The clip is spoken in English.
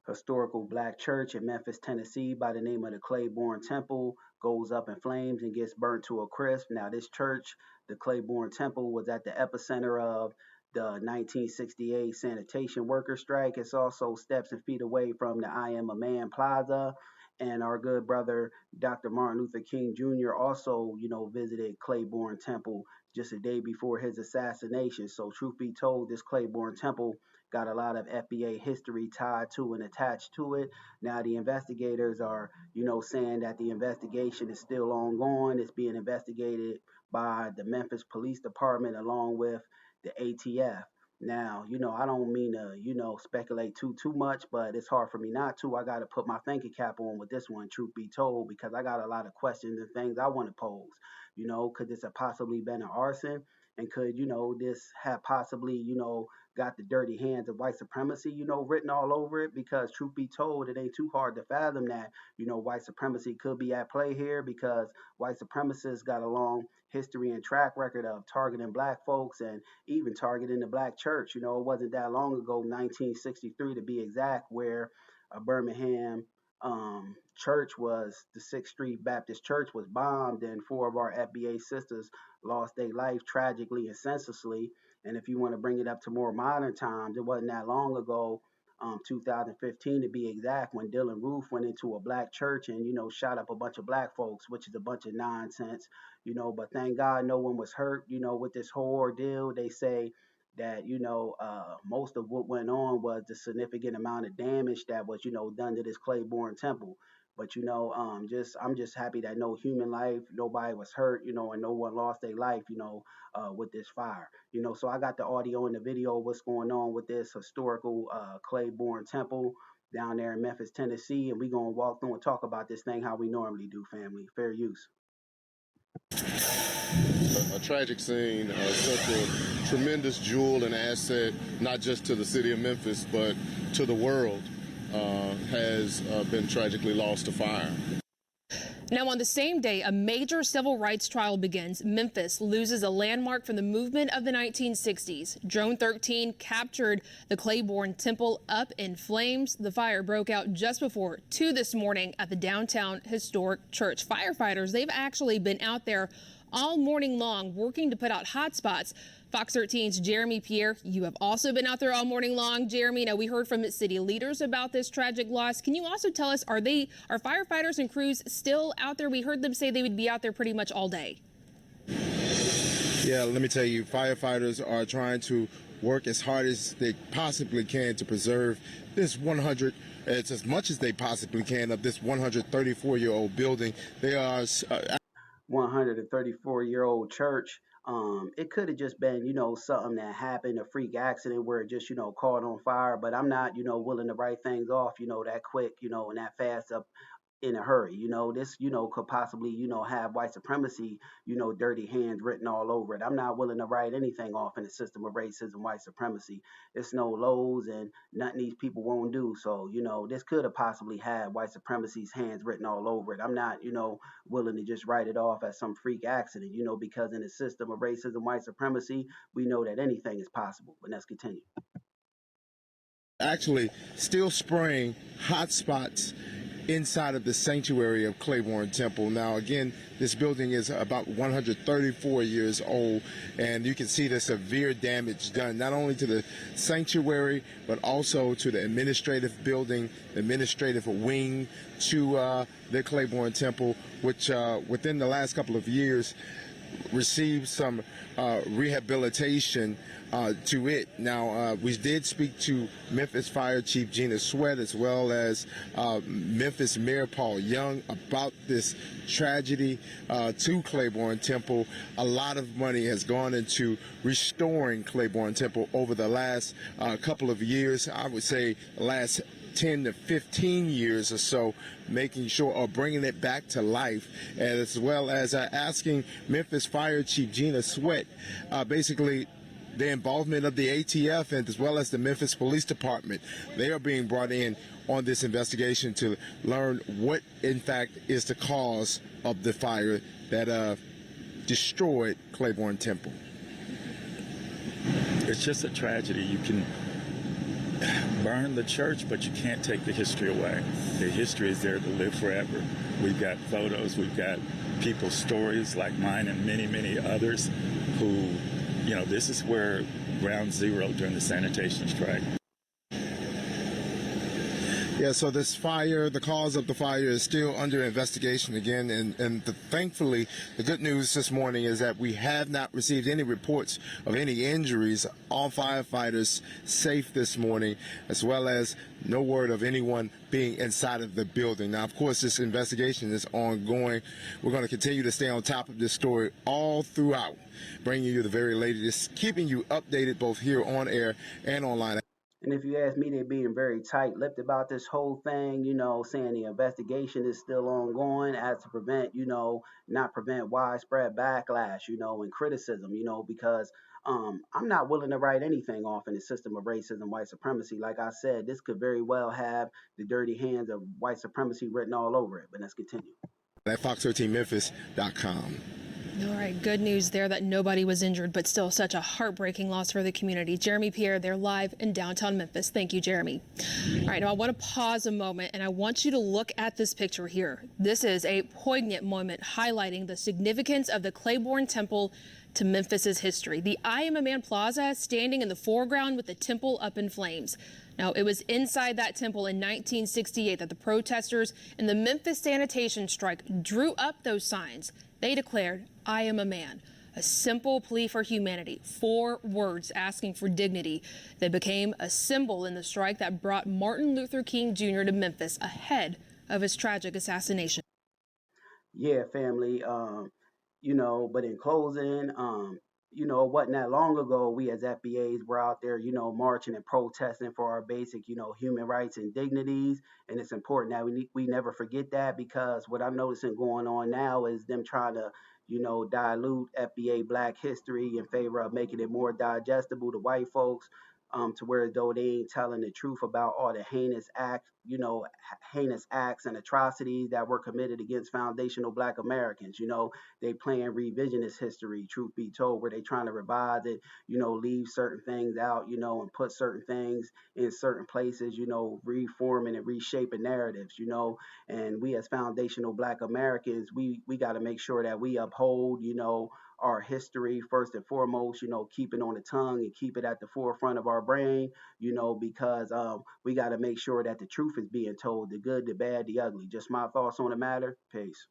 historical black church in Memphis, Tennessee, by the name of the Claiborne Temple goes up in flames and gets burnt to a crisp. Now, this church, the Claiborne Temple, was at the epicenter of the 1968 sanitation worker strike. It's also steps and feet away from the I Am a Man Plaza. And our good brother, Dr. Martin Luther King Jr., also, visited Claiborne Temple just a day before his assassination. So, truth be told, this Claiborne Temple got a lot of FBA history tied to and attached to it. Now, the investigators are, saying that the investigation is still ongoing. It's being investigated by the Memphis Police Department along with the ATF. Now, I don't mean to, speculate too much, but it's hard for me not to. I got to put my thinking cap on with this one, truth be told, because I got a lot of questions and things I want to pose. Could this have possibly been an arson? And could, this have possibly, got the dirty hands of white supremacy, written all over it? Because truth be told, it ain't too hard to fathom that, white supremacy could be at play here, because white supremacists got a long history and track record of targeting black folks and even targeting the black church. It wasn't that long ago, 1963 to be exact, where a Birmingham church was, the 6th Street Baptist Church was bombed, and 4 of our FBA sisters lost their life tragically and senselessly. And if you want to bring it up to more modern times, it wasn't that long ago, 2015 to be exact, when Dylan Roof went into a black church and, shot up a bunch of black folks, which is a bunch of nonsense, but thank God no one was hurt, with this whole ordeal. They say that, most of what went on was the significant amount of damage that was, done to this Claiborne Temple. But I'm just happy that no human life, nobody was hurt, and no one lost their life, with this fire. So I got the audio and the video of what's going on with this historical Claiborne Temple down there in Memphis, Tennessee, and we're gonna walk through and talk about this thing how we normally do, family. Fair use. A tragic scene, such a tremendous jewel and asset, not just to the city of Memphis, but to the world, has been tragically lost to fire. Now, on the same day, a major civil rights trial begins. Memphis loses a landmark from the movement of the 1960s. Drone 13 captured the Claiborne Temple up in flames. The fire broke out just before 2 this morning at the downtown historic church. Firefighters, they've actually been out there all morning long working to put out hot spots. Fox 13's Jeremy Pierre, you have also been out there all morning long. Jeremy, now we heard from city leaders about this tragic loss. Can you also tell us, are firefighters and crews still out there? We heard them say they would be out there pretty much all day. Yeah, let me tell you, firefighters are trying to work as hard as they possibly can to preserve this it's as much as they possibly can of this 134-year-old building. They are 134-year-old church. It could have just been, something that happened, a freak accident where it just, caught on fire. But I'm not, willing to write things off, that quick, and that fast up in a hurry. This, could possibly, have white supremacy, dirty hands written all over it. I'm not willing to write anything off in the system of racism, white supremacy. It's no lows and nothing these people won't do. So, this could have possibly had white supremacy's hands written all over it. I'm not, willing to just write it off as some freak accident, because in the system of racism, white supremacy, we know that anything is possible. But let's continue. Actually still spraying hot spots inside of the sanctuary of Claiborne Temple. Now, again, this building is about 134 years old, and you can see the severe damage done not only to the sanctuary, but also to the administrative building, the administrative wing to the Claiborne Temple, which within the last couple of years received some rehabilitation to it. Now, we did speak to Memphis Fire Chief Gina Sweat, as well as Memphis Mayor Paul Young, about this tragedy to Claiborne Temple. A lot of money has gone into restoring Claiborne Temple over the last couple of years. I would say the last 10 to 15 years or so, making sure or bringing it back to life, as well as asking Memphis Fire Chief Gina Sweat basically the involvement of the ATF and as well as the Memphis Police Department. They are being brought in on this investigation to learn what in fact is the cause of the fire that destroyed Claiborne Temple. It's just a tragedy. You can burn the church, but you can't take the history away. The history is there to live forever. We've got photos, we've got people's stories like mine and many, many others who, this is where ground zero during the sanitation strike. Yeah, so this fire, the cause of the fire is still under investigation again, and thankfully, the good news this morning is that we have not received any reports of any injuries. All firefighters safe this morning, as well as no word of anyone being inside of the building. Now, of course, this investigation is ongoing. We're going to continue to stay on top of this story all throughout, bringing you the very latest, keeping you updated both here on air and online. And if you ask me, they're being very tight-lipped about this whole thing, saying the investigation is still ongoing as to prevent, not prevent widespread backlash, and criticism, because I'm not willing to write anything off in the system of racism, white supremacy. Like I said, this could very well have the dirty hands of white supremacy written all over it. But let's continue. At fox13memphis.com. All right, good news there that nobody was injured, but still such a heartbreaking loss for the community. Jeremy Pierre, they're live in downtown Memphis. Thank you, Jeremy. All right, now I want to pause a moment and I want you to look at this picture here. This is a poignant moment highlighting the significance of the Claiborne Temple to Memphis's history. The I Am a Man Plaza standing in the foreground with the temple up in flames. Now, it was inside that temple in 1968 that the protesters in the Memphis sanitation strike drew up those signs. They declared, I am a man, a simple plea for humanity, 4 words asking for dignity. They became a symbol in the strike that brought Martin Luther King Jr. to Memphis ahead of his tragic assassination. Yeah, family. But in closing, it wasn't that long ago we as FBAs were out there, marching and protesting for our basic, human rights and dignities. And it's important that we never forget that, because what I'm noticing going on now is them trying to, dilute FBA Black history in favor of making it more digestible to white folks. To where though they ain't telling the truth about all the heinous acts and atrocities that were committed against foundational Black Americans. They playing revisionist history, truth be told, where they trying to revise it, leave certain things out, and put certain things in certain places, reforming and reshaping narratives, and we as foundational Black Americans, we got to make sure that we uphold, our history first and foremost, keep it on the tongue and keep it at the forefront of our brain, because we got to make sure that the truth is being told, the good, the bad, the ugly. Just my thoughts on the matter. Peace.